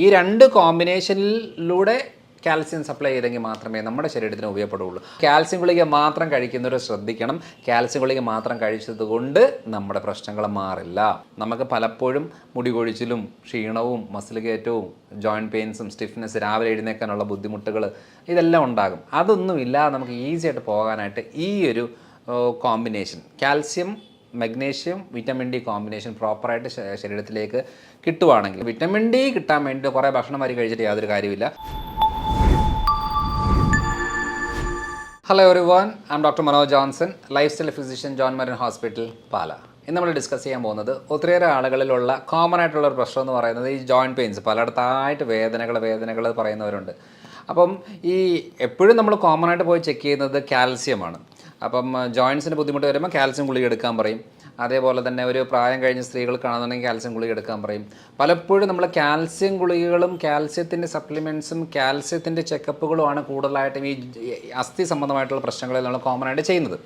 ഈ രണ്ട് കോമ്പിനേഷനിലൂടെ calcium supply ചെയ്തെങ്കിൽ മാത്രമേ നമ്മുടെ ശരീരത്തിന് ഉപയോഗപ്പെടുകയുള്ളൂ. കാൽസ്യം ഗുളിക മാത്രം കഴിക്കുന്നവർ ശ്രദ്ധിക്കണം. കാൽസ്യം ഗുളിക മാത്രം കഴിച്ചത് കൊണ്ട് നമ്മുടെ പ്രശ്നങ്ങൾ മാറില്ല. നമുക്ക് പലപ്പോഴും മുടി കൊഴിച്ചിലും ക്ഷീണവും മസിൽ കയറ്റവും ജോയിൻറ്റ് പെയിൻസും സ്റ്റിഫ്നെസ്, രാവിലെ എഴുന്നേൽക്കാനുള്ള ബുദ്ധിമുട്ടുകൾ ഇതെല്ലാം ഉണ്ടാകും. അതൊന്നുമില്ലാതെ നമുക്ക് ഈസി ആയിട്ട് പോകാനായിട്ട് ഈ ഒരു combination calcium, magnesium, vitamin D combination പ്രോപ്പറായിട്ട് ശരീരത്തിലേക്ക് കിട്ടുവാണെങ്കിൽ, വിറ്റമിൻ ഡി കിട്ടാൻ വേണ്ടി കുറേ ഭക്ഷണം വരി കഴിച്ചിട്ട് യാതൊരു കാര്യമില്ല. Hello everyone, I am doctor Manoj Johnson, lifestyle physician, John Marian hospital, Pala. ഇന്ന് നമ്മൾ ഡിസ്കസ് ചെയ്യാൻ പോകുന്നത് ഒത്തിരിയേറെ ആളുകളിലുള്ള കോമൺ ആയിട്ടുള്ള ഒരു പ്രശ്നം എന്ന് പറയുന്നത് ഈ ജോയിൻറ്റ് പെയിൻസ്. പലയിടത്തായിട്ട് വേദനകൾ പറയുന്നവരുണ്ട്. അപ്പം ഈ എപ്പോഴും നമ്മൾ കോമൺ ആയിട്ട് പോയി ചെക്ക് ചെയ്യുന്നത് കാൽസ്യമാണ്. അപ്പം ജോയിൻസിന് ബുദ്ധിമുട്ട് വരുമ്പോൾ കാൽസ്യം ഗുളിക എടുക്കാൻ പറയും. അതേപോലെ തന്നെ ഒരു പ്രായം കഴിഞ്ഞ സ്ത്രീകൾക്കാണെന്നുണ്ടെങ്കിൽ കാൽസ്യം ഗുളിക എടുക്കാൻ പറയും. പലപ്പോഴും നമ്മൾ കാൽസ്യം ഗുളികകളും കാൽസ്യത്തിൻ്റെ സപ്ലിമെൻറ്റ്സും കാൽസ്യത്തിൻ്റെ ചെക്കപ്പുകളുമാണ് കൂടുതലായിട്ടും ഈ അസ്ഥി സംബന്ധമായിട്ടുള്ള പ്രശ്നങ്ങളിൽ നമ്മൾ കോമൺ ആയിട്ട് ചെയ്യുന്നത്.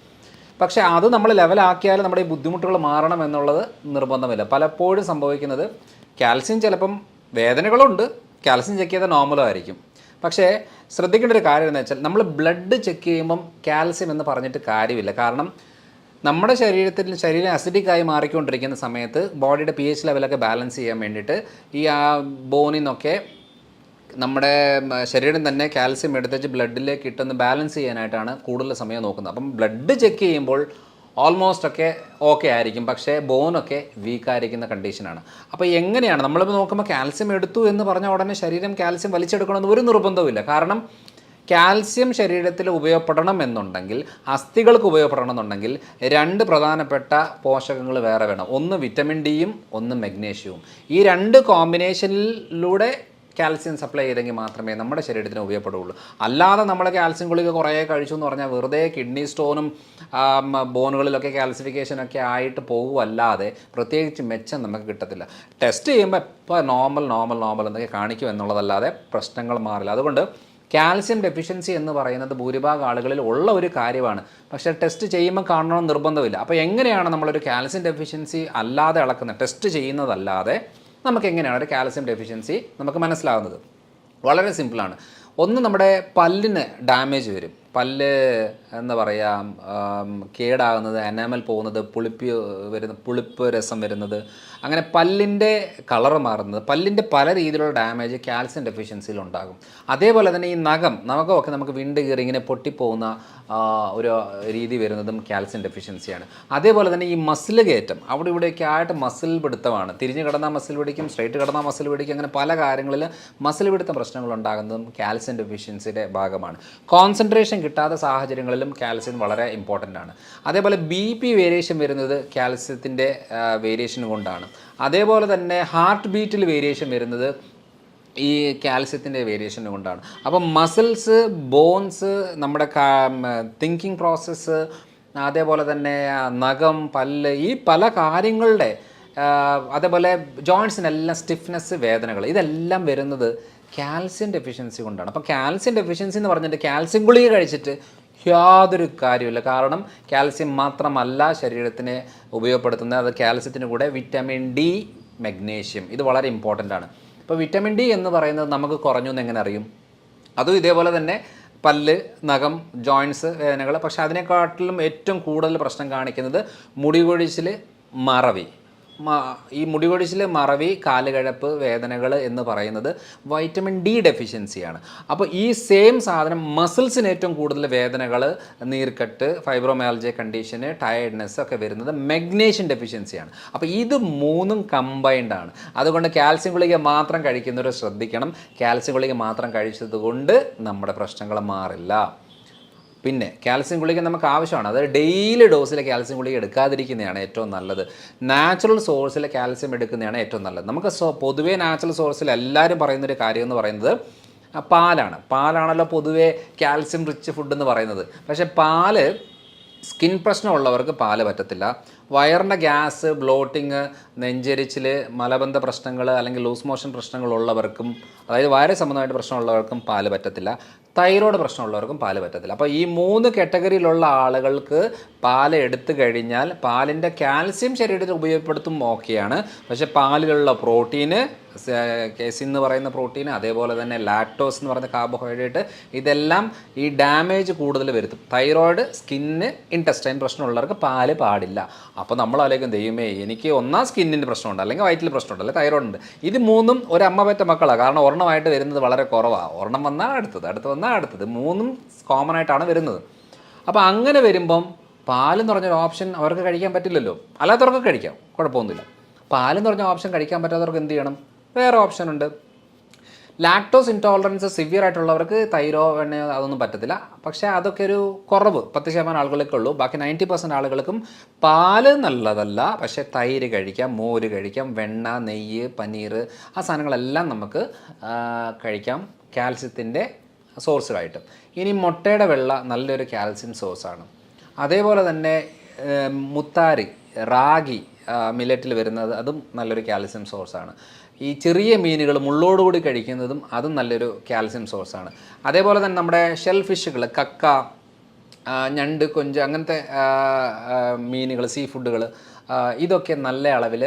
പക്ഷേ അത് നമ്മൾ ലെവലാക്കിയാൽ നമ്മുടെ ഈ ബുദ്ധിമുട്ടുകൾ മാറണം എന്നുള്ളത് നിർബന്ധമില്ല. പലപ്പോഴും സംഭവിക്കുന്നത് കാൽസ്യം ചിലപ്പം വേദനകളുണ്ട്, കാൽസ്യം ചെക്ക് ചെയ്താൽ നോർമലും ആയിരിക്കും. പക്ഷേ ശ്രദ്ധിക്കേണ്ട ഒരു കാര്യം എന്ന് വെച്ചാൽ നമ്മൾ ബ്ലഡ് ചെക്ക് ചെയ്യുമ്പം കാൽസ്യം എന്ന് പറഞ്ഞിട്ട് കാര്യമില്ല. കാരണം നമ്മുടെ ശരീരം അസിഡിക്കായി മാറിക്കൊണ്ടിരിക്കുന്ന സമയത്ത് ബോഡിയുടെ pH ലെവലൊക്കെ ബാലൻസ് ചെയ്യാൻ വേണ്ടിയിട്ട് ഈ ബോണിൽ നിന്നൊക്കെ നമ്മുടെ ശരീരം തന്നെ കാൽസ്യം എടുത്തിട്ട് ബ്ലഡിലേക്ക് ഇട്ടൊന്ന് ബാലൻസ് ചെയ്യാനായിട്ടാണ് കൂടുതൽ സമയം നോക്കുന്നത്. അപ്പം ബ്ലഡ് ചെക്ക് ചെയ്യുമ്പോൾ ഓൾമോസ്റ്റ് ഒക്കെ ഓക്കെ ആയിരിക്കും, പക്ഷേ ബോണൊക്കെ വീക്കായിരിക്കുന്ന കണ്ടീഷനാണ്. അപ്പോൾ എങ്ങനെയാണ് നമ്മളിപ്പോൾ നോക്കുമ്പോൾ കാൽസ്യം എടുത്തു എന്ന് പറഞ്ഞാൽ ഉടനെ ശരീരം കാൽസ്യം വലിച്ചെടുക്കണമെന്ന് ഒരു നിർബന്ധവുമില്ല. കാരണം കാൽസ്യം ശരീരത്തിൽ ഉപയോഗപ്പെടണം എന്നുണ്ടെങ്കിൽ, അസ്ഥികൾക്ക് ഉപയോഗപ്പെടണം എന്നുണ്ടെങ്കിൽ രണ്ട് പ്രധാനപ്പെട്ട പോഷകങ്ങൾ വേറെ വേണം. ഒന്ന് വിറ്റമിൻ ഡിയും ഒന്ന് മഗ്നീഷ്യവും. ഈ രണ്ട് കോമ്പിനേഷനിലൂടെ കാൽസ്യം സപ്ലൈ ചെയ്തെങ്കിൽ മാത്രമേ നമ്മുടെ ശരീരത്തിന് ഉപയോഗപ്പെടുകയുള്ളൂ. അല്ലാതെ നമ്മൾ കാൽസ്യം ഗുളിക കുറേ കഴിച്ചു എന്ന് പറഞ്ഞാൽ വെറുതെ കിഡ്നി സ്റ്റോണും ബോണുകളിലൊക്കെ കാൽസിഫിക്കേഷനൊക്കെ ആയിട്ട് പോകുമല്ലാതെ പ്രത്യേകിച്ച് മെച്ചം നമുക്ക് കിട്ടത്തില്ല. ടെസ്റ്റ് ചെയ്യുമ്പോൾ ഇപ്പോൾ നോർമൽ എന്നൊക്കെ കാണിക്കും എന്നുള്ളതല്ലാതെ പ്രശ്നങ്ങൾ മാറില്ല. അതുകൊണ്ട് കാൽസ്യം ഡെഫിഷ്യൻസി എന്ന് പറയുന്നത് ഭൂരിഭാഗം ആളുകളിൽ ഉള്ള ഒരു കാര്യമാണ്. പക്ഷേ ടെസ്റ്റ് ചെയ്യുമ്പോൾ കാണണമെന്ന് നിർബന്ധമില്ല. അപ്പോൾ എങ്ങനെയാണ് നമ്മളൊരു കാൽസ്യം ഡെഫിഷ്യൻസി അല്ലാതെ അളക്കുന്നത്, ടെസ്റ്റ് ചെയ്യുന്നതല്ലാതെ നമുക്ക് എങ്ങനെയാണ് ഒരു കാൽസ്യം ഡെഫിഷ്യൻസി നമുക്ക് മനസ്സിലാകുന്നത്? വളരെ സിമ്പിളാണ്. ഒന്ന്, നമ്മുടെ പല്ലിന് ഡാമേജ് വരും. പല്ല് എന്താ പറയുക, കേടാകുന്നത്, എനാമൽ പോകുന്നത്, പുളിപ്പ് രസം വരുന്നത്, അങ്ങനെ പല്ലിൻ്റെ കളറ് മാറുന്നത്, പല്ലിൻ്റെ പല രീതിയിലുള്ള ഡാമേജ് കാൽസ്യം ഡെഫിഷ്യൻസിയിൽ ഉണ്ടാകും. അതേപോലെ തന്നെ ഈ നഖമൊക്കെ നമുക്ക് വിണ്ട് കീറി ഇങ്ങനെ പൊട്ടിപ്പോകുന്ന ഒരു രീതി വരുന്നതും കാൽസ്യം ഡെഫിഷ്യൻസിയാണ്. അതേപോലെ തന്നെ ഈ മസിൽ കയറ്റം, അവിടെ ഇവിടെയൊക്കെ ആയിട്ട് മസിൽ പിടുത്തമാണ്. തിരിഞ്ഞ് കിടന്നാൽ മസിൽ പിടിക്കും, സ്ട്രൈറ്റ് കിടന്നാൽ മസിൽ പിടിക്കും, അങ്ങനെ പല കാര്യങ്ങളിൽ മസിൽ പിടുത്തം പ്രശ്നങ്ങൾ ഉണ്ടാകുന്നതും കാൽസ്യം ഡെഫിഷ്യൻസിയുടെ ഭാഗമാണ്. കോൺസെൻട്രേഷൻ കിട്ടാത്ത സാഹചര്യങ്ങളിലും കാൽസ്യം വളരെ ഇമ്പോർട്ടൻ്റ് ആണ്. അതേപോലെ BP വേരിയേഷൻ വരുന്നത് കാൽസ്യത്തിൻ്റെ വേരിയേഷൻ കൊണ്ടാണ്. അതേപോലെ തന്നെ ഹാർട്ട് ബീറ്റിൽ വേരിയേഷൻ വരുന്നത് ഈ കാൽസ്യത്തിൻ്റെ വേരിയേഷൻ കൊണ്ടാണ്. അപ്പം മസിൽസ്, ബോൺസ്, നമ്മുടെ തിങ്കിങ് പ്രോസസ്സ്, അതേപോലെ തന്നെ നഖം, പല്ല്, ഈ പല കാര്യങ്ങളുടെ, അതേപോലെ ജോയിൻസിനെല്ലാം സ്റ്റിഫ്നെസ്, വേദനകൾ, ഇതെല്ലാം വരുന്നത് കാൽസ്യം ഡെഫിഷ്യൻസി കൊണ്ടാണ്. അപ്പോൾ കാൽസ്യം ഡെഫിഷ്യൻസി എന്ന് പറഞ്ഞിട്ട് കാൽസ്യം ഗുളിക കഴിച്ചിട്ട് യാതൊരു കാര്യമില്ല. കാരണം കാൽസ്യം മാത്രമല്ല ശരീരത്തിന് ഉപയോഗപ്പെടുത്തുന്നത്, അത് കാൽസ്യത്തിന് കൂടെ വിറ്റമിൻ ഡി, മഗ്നീഷ്യം, ഇത് വളരെ ഇമ്പോർട്ടൻ്റ് ആണ്. ഇപ്പോൾ വിറ്റമിൻ ഡി എന്ന് പറയുന്നത് നമുക്ക് കുറഞ്ഞു എന്ന് എങ്ങനെ അറിയും? അതും ഇതേപോലെ തന്നെ പല്ല്, നഖം, ജോയിൻസ്, വേദനകൾ. പക്ഷേ അതിനെക്കാട്ടിലും ഏറ്റവും കൂടുതൽ പ്രശ്നം കാണിക്കുന്നത് മുടി കൊഴിച്ചിൽ, മറവി. ഈ മുടി കൊഴിച്ചിൽ, മറവി, കാലുകഴപ്പ്, വേദനകൾ എന്ന് പറയുന്നത് വൈറ്റമിൻ ഡി ഡെഫിഷ്യൻസിയാണ്. അപ്പോൾ ഈ സെയിം സാധനം മസിൽസിന് ഏറ്റവും കൂടുതൽ വേദനകൾ, നീർക്കെട്ട്, ഫൈബ്രോമയാൽജിയ കണ്ടീഷന്, ടയർഡ്നെസ് ഒക്കെ വരുന്നത് മഗ്നീഷ്യം ഡെഫിഷ്യൻസിയാണ്. അപ്പോൾ ഇത് മൂന്നും കമ്പൈൻഡ് ആണ്. അതുകൊണ്ട് കാൽസ്യം ഗുളിക മാത്രം കഴിക്കുന്നവർ ശ്രദ്ധിക്കണം. കാൽസ്യം ഗുളിക മാത്രം കഴിച്ചത് കൊണ്ട് നമ്മുടെ പ്രശ്നങ്ങൾ മാറില്ല. പിന്നെ കാൽസ്യം ഗുളിക നമുക്ക് ആവശ്യമാണ്. അത് ഡെയിലി ഡോസിലെ കാൽസ്യം ഗുളിക എടുക്കാതിരിക്കുന്നതാണ് ഏറ്റവും നല്ലത്. നാച്ചുറൽ സോഴ്സിലെ കാൽസ്യം എടുക്കുന്നതാണ് ഏറ്റവും നല്ലത്. നമുക്ക് പൊതുവേ നാച്ചുറൽ സോഴ്സിൽ എല്ലാവരും പറയുന്നൊരു കാര്യം എന്ന് പറയുന്നത് പാലാണല്ലോ പൊതുവേ കാൽസ്യം റിച്ച് ഫുഡ് എന്ന് പറയുന്നത്. പക്ഷേ പാല് സ്കിൻ പ്രശ്നമുള്ളവർക്ക് പാല് പറ്റത്തില്ല. വയറിൻ്റെ ഗ്യാസ്, ബ്ലോട്ടിങ്, നെഞ്ചരിച്ചിൽ, മലബന്ധ പ്രശ്നങ്ങൾ അല്ലെങ്കിൽ ലൂസ് മോഷൻ പ്രശ്നങ്ങളുള്ളവർക്കും, അതായത് വയറ് സംബന്ധമായിട്ട് പ്രശ്നമുള്ളവർക്കും പാല് പറ്റത്തില്ല. തൈറോയ്ഡ് പ്രശ്നമുള്ളവർക്കും പാല് പറ്റത്തില്ല. അപ്പോൾ ഈ 3 കാറ്റഗറിയിലുള്ള ആളുകൾക്ക് പാല് എടുത്തു കഴിഞ്ഞാൽ പാലിൻ്റെ കാൽസ്യം ശരീരത്തിൽ ഉപയോഗപ്പെടുത്തും ഓക്കെയാണ്. പക്ഷേ പാലിലുള്ള പ്രോട്ടീന്, കേസിൻ എന്ന് പറയുന്ന പ്രോട്ടീൻ, അതേപോലെ തന്നെ ലാക്ടോസ് എന്ന് പറയുന്ന കാർബോഹൈഡ്രേറ്റ്, ഇതെല്ലാം ഈ ഡാമേജ് കൂടുതൽ വരുത്തും. തൈറോയിഡ്, സ്കിന്നിന്, ഇൻറ്റസ്റ്റൈൻ പ്രശ്നമുള്ളവർക്ക് പാല് പാടില്ല. അപ്പോൾ നമ്മളാലേക്കും ദൈവമേ എനിക്ക് ഒന്നാം സ്കിന്നിൻ്റെ പ്രശ്നമുണ്ട്, അല്ലെങ്കിൽ വയറ്റിൽ പ്രശ്നമുണ്ട്, അല്ലെങ്കിൽ തൈറോയിഡ് ഉണ്ട്. ഇത് മൂന്നും ഒരു അമ്മ പറ്റ മക്കളാണ്. കാരണം ഒരെണ്ണമായിട്ട് വരുന്നത് വളരെ കുറവാണ്. ഒരെണ്ണം വന്നാൽ അടുത്തത് വന്നാൽ അടുത്തത്, മൂന്നും കോമൺ ആയിട്ടാണ് വരുന്നത്. അപ്പോൾ അങ്ങനെ വരുമ്പം പാലെന്ന് പറഞ്ഞൊരു ഓപ്ഷൻ അവർക്ക് കഴിക്കാൻ പറ്റില്ലല്ലോ. അല്ലാത്തവർക്ക് കഴിക്കാം, കുഴപ്പമൊന്നുമില്ല. പാലെന്ന് പറഞ്ഞ ഓപ്ഷൻ കഴിക്കാൻ പറ്റാത്തവർക്ക് എന്ത് ചെയ്യണം? വേറെ ഓപ്ഷൻ ഉണ്ട്. ലാക്ടോസ് ഇൻടോളറൻസ് സിവിയർ ആയിട്ടുള്ളവർക്ക് തൈരോ എണ്ണയോ അതൊന്നും പറ്റത്തില്ല. പക്ഷേ അതൊക്കെ ഒരു കുറവ് 10% ആളുകൾക്കേ ഉള്ളൂ. ബാക്കി 90% ആളുകൾക്കും പാല് നല്ലതല്ല. പക്ഷേ തൈര് കഴിക്കാം, മോര് കഴിക്കാം, വെണ്ണ, നെയ്യ്, പനീർ, ആ സാധനങ്ങളെല്ലാം നമുക്ക് കഴിക്കാം കാൽസ്യത്തിൻ്റെ സോഴ്സുകളായിട്ട്. ഇനി മുട്ടയുടെ വെള്ള നല്ലൊരു കാൽസ്യം സോഴ്സാണ്. അതേപോലെ തന്നെ മുത്താരി, റാഗി, മില്ലറ്റിൽ വരുന്നത് അതും നല്ലൊരു കാൽസ്യം സോഴ്സാണ്. ഈ ചെറിയ മീനുകൾ മുള്ളോടുകൂടി കഴിക്കുന്നതും അതും നല്ലൊരു കാൽസ്യം സോഴ്സാണ്. അതേപോലെ തന്നെ നമ്മുടെ ഷെൽ ഫിഷുകൾ, കക്ക, ഞണ്ട്, കൊഞ്ച്, അങ്ങനത്തെ മീനുകൾ, സീ ഫുഡുകൾ, ഇതൊക്കെ നല്ല അളവിൽ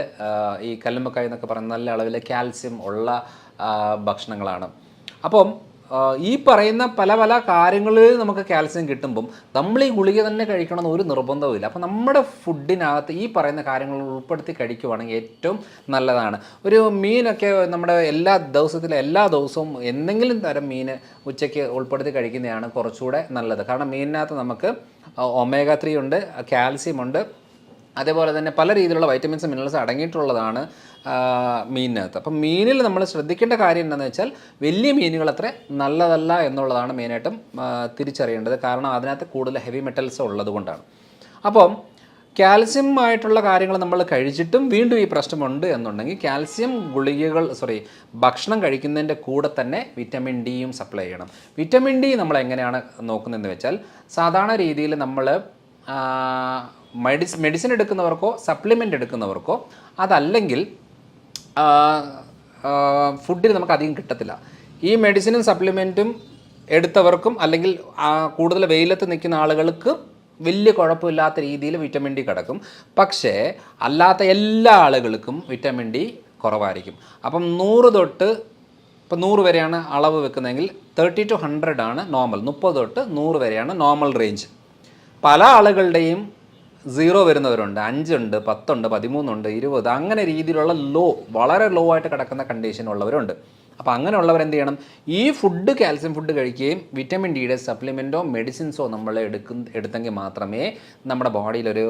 ഈ കല്ലുമ്മക്കായ എന്നൊക്കെ പറയുന്ന നല്ല അളവിൽ കാൽസ്യം ഉള്ള ഭക്ഷണങ്ങളാണ്. അപ്പം ഈ പറയുന്ന പല പല കാര്യങ്ങളിൽ നമുക്ക് കാൽസ്യം കിട്ടുമ്പം നമ്മൾ ഈ ഗുളിക തന്നെ കഴിക്കണമെന്ന് ഒരു നിർബന്ധവുമില്ല. അപ്പോൾ നമ്മുടെ ഫുഡിനകത്ത് ഈ പറയുന്ന കാര്യങ്ങൾ ഉൾപ്പെടുത്തി കഴിക്കുവാണെങ്കിൽ ഏറ്റവും നല്ലതാണ്. ഒരു മീനൊക്കെ നമ്മുടെ എല്ലാ ദിവസവും എന്തെങ്കിലും തരം മീൻ ഉച്ചയ്ക്ക് ഉൾപ്പെടുത്തി കഴിക്കുന്നതാണ് കുറച്ചുകൂടെ നല്ലത്. കാരണം മീനിനകത്ത് നമുക്ക് ഒമേഗ 3 ഉണ്ട്, കാൽസ്യം ഉണ്ട്, അതേപോലെ തന്നെ പല രീതിയിലുള്ള വൈറ്റമിൻസ്, മിനറൽസ് അടങ്ങിയിട്ടുള്ളതാണ് മീനിനകത്ത്. അപ്പം മീനിൽ നമ്മൾ ശ്രദ്ധിക്കേണ്ട കാര്യം എന്താണെന്ന് വെച്ചാൽ വലിയ മീനുകൾ അത്ര നല്ലതല്ല എന്നുള്ളതാണ് മെയിനായിട്ടും തിരിച്ചറിയേണ്ടത്. കാരണം അതിനകത്ത് കൂടുതൽ ഹെവി മെറ്റൽസ് ഉള്ളത് കൊണ്ടാണ്. അപ്പം കാൽസ്യം ആയിട്ടുള്ള കാര്യങ്ങൾ നമ്മൾ കഴിച്ചിട്ടും വീണ്ടും ഈ പ്രശ്നമുണ്ട് എന്നുണ്ടെങ്കിൽ കാൽസ്യം ഭക്ഷണം കഴിക്കുന്നതിൻ്റെ കൂടെ തന്നെ വിറ്റമിൻ ഡിയും സപ്ലൈ ചെയ്യണം. വിറ്റമിൻ ഡി നമ്മൾ എങ്ങനെയാണ് നോക്കുന്നതെന്ന് വെച്ചാൽ സാധാരണ രീതിയിൽ നമ്മൾ മെഡിസിൻ എടുക്കുന്നവർക്കോ സപ്ലിമെൻ്റ് എടുക്കുന്നവർക്കോ അതല്ലെങ്കിൽ ഫുഡിൽ നമുക്ക് അധികം കിട്ടത്തില്ല. ഈ മെഡിസിനും സപ്ലിമെൻറ്റും എടുത്തവർക്കും അല്ലെങ്കിൽ കൂടുതൽ വെയിലത്ത് നിൽക്കുന്ന ആളുകൾക്ക് വലിയ കുഴപ്പമില്ലാത്ത രീതിയിൽ വിറ്റമിൻ ഡി കിടക്കും. പക്ഷേ അല്ലാത്ത എല്ലാ ആളുകൾക്കും വിറ്റമിൻ ഡി കുറവായിരിക്കും. അപ്പം 100 വരെയാണ് അളവ് വെക്കുന്നതെങ്കിൽ 30 to 100 ആണ് നോർമൽ. 30 തൊട്ട് 100 വരെയാണ് നോർമൽ റേഞ്ച്. പല ആളുകളുടെയും 0 വരുന്നവരുണ്ട്, 5 ഉണ്ട്, 10 ഉണ്ട്, 13 ഉണ്ട്, 20, അങ്ങനെ രീതിയിലുള്ള വളരെ ലോ ആയിട്ട് കിടക്കുന്ന കണ്ടീഷൻ ഉള്ളവരുണ്ട്. അപ്പോൾ അങ്ങനെയുള്ളവർ എന്ത് ചെയ്യണം? ഈ കാൽസ്യം ഫുഡ് കഴിക്കുകയും വിറ്റമിൻ ഡിയുടെ സപ്ലിമെൻറ്റോ മെഡിസിൻസോ നമ്മൾ എടുത്തെങ്കിൽ മാത്രമേ നമ്മുടെ ബോഡിയിലൊരു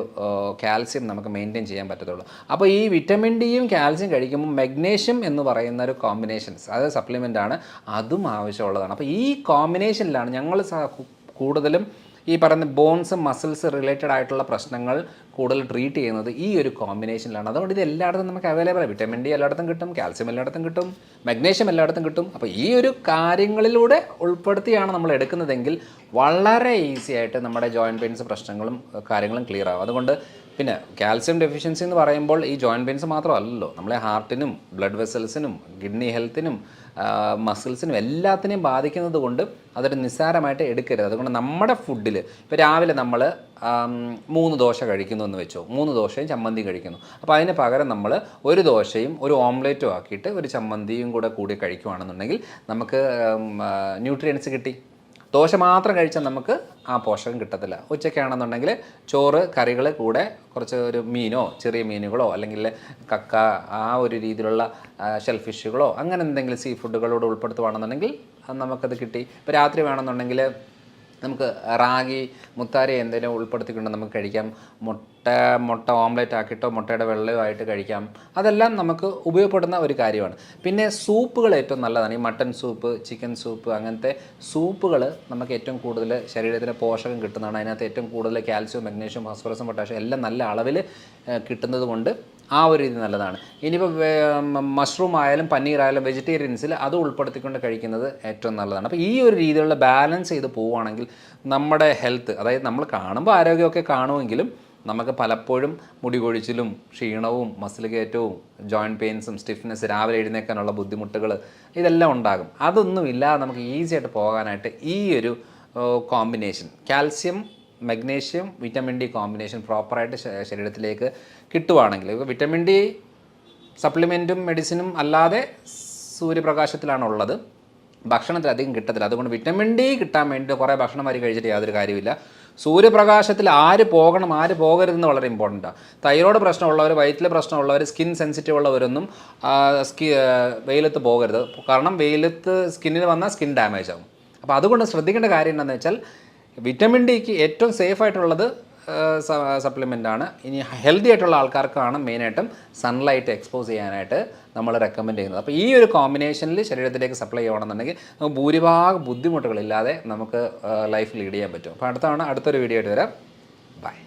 കാൽസ്യം നമുക്ക് മെയിൻറ്റെയിൻ ചെയ്യാൻ പറ്റത്തുള്ളൂ. അപ്പോൾ ഈ വിറ്റമിൻ ഡിയും കാൽസ്യം കഴിക്കുമ്പോൾ മഗ്നീഷ്യം എന്ന് പറയുന്ന ഒരു കോമ്പിനേഷൻസ്, അത് സപ്ലിമെൻ്റാണ്, അതും ആവശ്യമുള്ളതാണ്. അപ്പോൾ ഈ കോമ്പിനേഷനിലാണ് ഞങ്ങൾ കൂടുതലും ഈ പറയുന്ന ബോൺസ്, മസിൽസ് റിലേറ്റഡ് ആയിട്ടുള്ള പ്രശ്നങ്ങൾ കൂടുതൽ ട്രീറ്റ് ചെയ്യുന്നത് ഈ ഒരു കോമ്പിനേഷനിലാണ്. അതുകൊണ്ട് ഇത് എല്ലായിടത്തും നമുക്ക് അവൈലബിൾ. വിറ്റമിൻ ഡി എല്ലായിടത്തും കിട്ടും, കാൽസ്യം എല്ലായിടത്തും കിട്ടും, മഗ്നീഷ്യം എല്ലായിടത്തും കിട്ടും. അപ്പോൾ ഈ ഒരു കാര്യങ്ങളിലൂടെ ഉൾപ്പെടുത്തിയാണ് നമ്മൾ എടുക്കുന്നതെങ്കിൽ വളരെ ഈസി ആയിട്ട് നമ്മുടെ ജോയിൻറ്റ് പെയിൻസ് പ്രശ്നങ്ങളും കാര്യങ്ങളും ക്ലിയർ ആകും. അതുകൊണ്ട് പിന്നെ കാൽസ്യം ഡെഫിഷ്യൻസി എന്ന് പറയുമ്പോൾ ഈ ജോയിൻറ്റ് പെയിൻസ് മാത്രമല്ലല്ലോ, നമ്മളെ ഹാർട്ടിനും ബ്ലഡ് വെസൽസിനും കിഡ്നി ഹെൽത്തിനും മസിൽസിനും എല്ലാത്തിനെയും ബാധിക്കുന്നത് കൊണ്ട് അതൊരു നിസ്സാരമായിട്ട് എടുക്കരുത്. അതുകൊണ്ട് നമ്മുടെ ഫുഡിൽ ഇപ്പോൾ രാവിലെ നമ്മൾ 3 ദോശ കഴിക്കുന്നു എന്ന് വെച്ചോ, 3 ദോശയും ചമ്മന്തിയും കഴിക്കുന്നു. അപ്പോൾ അതിന് പകരം നമ്മൾ ഒരു ദോശയും ഒരു ഓംലേറ്റും ആക്കിയിട്ട് ഒരു ചമ്മന്തിയും കൂടി കഴിക്കുകയാണെന്നുണ്ടെങ്കിൽ നമുക്ക് ന്യൂട്രിയൻസ് കിട്ടി. ദോശ മാത്രം കഴിച്ചാൽ നമുക്ക് ആ പോഷകം കിട്ടത്തില്ല. ഉച്ചയ്ക്കാണെന്നുണ്ടെങ്കിൽ ചോറ്, കറികൾ കൂടെ കുറച്ച് ഒരു മീനോ ചെറിയ മീനുകളോ അല്ലെങ്കിൽ കക്ക, ആ ഒരു രീതിയിലുള്ള ഷെൽ ഫിഷുകളോ അങ്ങനെ എന്തെങ്കിലും സീ ഫുഡുകളോട് ഉൾപ്പെടുത്തുകയാണെന്നുണ്ടെങ്കിൽ നമുക്കത് കിട്ടി. ഇപ്പോൾ രാത്രി വേണമെന്നുണ്ടെങ്കിൽ നമുക്ക് റാഗി, മുത്താരി എന്തെങ്കിലും ഉൾപ്പെടുത്തിക്കൊണ്ട് നമുക്ക് കഴിക്കാം. മുട്ട ഓംലെറ്റ് ആക്കിയിട്ടോ മുട്ടയുടെ വെള്ളമായിട്ട് കഴിക്കാം. അതെല്ലാം നമുക്ക് ഉപയോഗപ്പെടുന്ന ഒരു കാര്യമാണ്. പിന്നെ സൂപ്പുകൾ ഏറ്റവും നല്ലതാണ്. ഈ മട്ടൻ സൂപ്പ്, ചിക്കൻ സൂപ്പ്, അങ്ങനത്തെ സൂപ്പുകൾ നമുക്ക് ഏറ്റവും കൂടുതൽ ശരീരത്തിന് പോഷകം കിട്ടുന്നതാണ്. അതിനകത്ത് ഏറ്റവും കൂടുതൽ കാൽസ്യവും മഗ്നീഷ്യവും ഫോസ്ഫറസും പൊട്ടാഷ്യം എല്ലാം നല്ല അളവിൽ കിട്ടുന്നത് കൊണ്ട് ആ ഒരു രീതി നല്ലതാണ്. ഇനിയിപ്പോൾ മഷ്റൂം ആയാലും പനീറായാലും വെജിറ്റേറിയൻസിൽ അത് ഉൾപ്പെടുത്തിക്കൊണ്ട് കഴിക്കുന്നത് ഏറ്റവും നല്ലതാണ്. അപ്പോൾ ഈ ഒരു രീതിയിലുള്ള ബാലൻസ് ചെയ്ത് പോവുകയാണെങ്കിൽ നമ്മുടെ ഹെൽത്ത്, അതായത് നമ്മൾ കാണുമ്പോൾ ആരോഗ്യമൊക്കെ കാണുമെങ്കിലും നമുക്ക് പലപ്പോഴും മുടി കൊഴിച്ചിലും ക്ഷീണവും മസിൽ കയറ്റവും ജോയിൻറ്റ് പെയിൻസും സ്റ്റിഫ്നെസ്, രാവിലെ എഴുന്നേൽക്കാനുള്ള ബുദ്ധിമുട്ടുകൾ ഇതെല്ലാം ഉണ്ടാകും. അതൊന്നുമില്ലാതെ നമുക്ക് ഈസി ആയിട്ട് പോകാനായിട്ട് ഈ ഒരു combination calcium, magnesium, vitamin D combination പ്രോപ്പറായിട്ട് ശരീരത്തിലേക്ക് കിട്ടുവാണെങ്കിൽ, വിറ്റമിൻ ഡി സപ്ലിമെൻറ്റും മെഡിസിനും അല്ലാതെ സൂര്യപ്രകാശത്തിലാണുള്ളത്. ഭക്ഷണത്തിൽ അധികം കിട്ടത്തില്ല. അതുകൊണ്ട് വിറ്റമിൻ ഡി കിട്ടാൻ വേണ്ടി കുറേ ഭക്ഷണം വരി കഴിച്ചിട്ട് യാതൊരു കാര്യമില്ല. സൂര്യപ്രകാശത്തിൽ ആര് പോകണം ആര് പോകരുതെന്ന് വളരെ ഇമ്പോർട്ടൻറ്റാണ്. തൈറോയ്ഡ് പ്രശ്നമുള്ളവർ, വയറ്റിലെ പ്രശ്നമുള്ളവർ, സ്കിൻ സെൻസിറ്റീവ് ഉള്ളവരൊന്നും വെയിലത്ത് പോകരുത്. കാരണം വെയിലത്ത് സ്കിന്നിന് വന്നാൽ സ്കിൻ ഡാമേജ് ആകും. അപ്പോൾ അതുകൊണ്ട് ശ്രദ്ധിക്കേണ്ട കാര്യം എന്താണെന്ന് വെച്ചാൽ വിറ്റമിൻ ഡിക്ക് ഏറ്റവും സേഫ് ആയിട്ടുള്ളത് സപ്ലിമെൻ്റാണ്. ഇനി ഹെൽത്തി ആയിട്ടുള്ള ആൾക്കാർക്കാണ് മെയിനായിട്ടും സൺലൈറ്റ് എക്സ്പോസ് ചെയ്യാനായിട്ട് നമ്മൾ റെക്കമെൻഡ് ചെയ്യുന്നത്. അപ്പോൾ ഈ ഒരു കോമ്പിനേഷനിൽ ശരീരത്തിലേക്ക് സപ്ലൈ ചെയ്യണമെന്നുണ്ടെങ്കിൽ നമുക്ക് ഭൂരിഭാഗം ബുദ്ധിമുട്ടുകളില്ലാതെ നമുക്ക് ലൈഫ് ലീഡ് ചെയ്യാൻ പറ്റും. അപ്പോൾ അടുത്തൊരു വീഡിയോ ആയിട്ട് വരാം. ബൈ.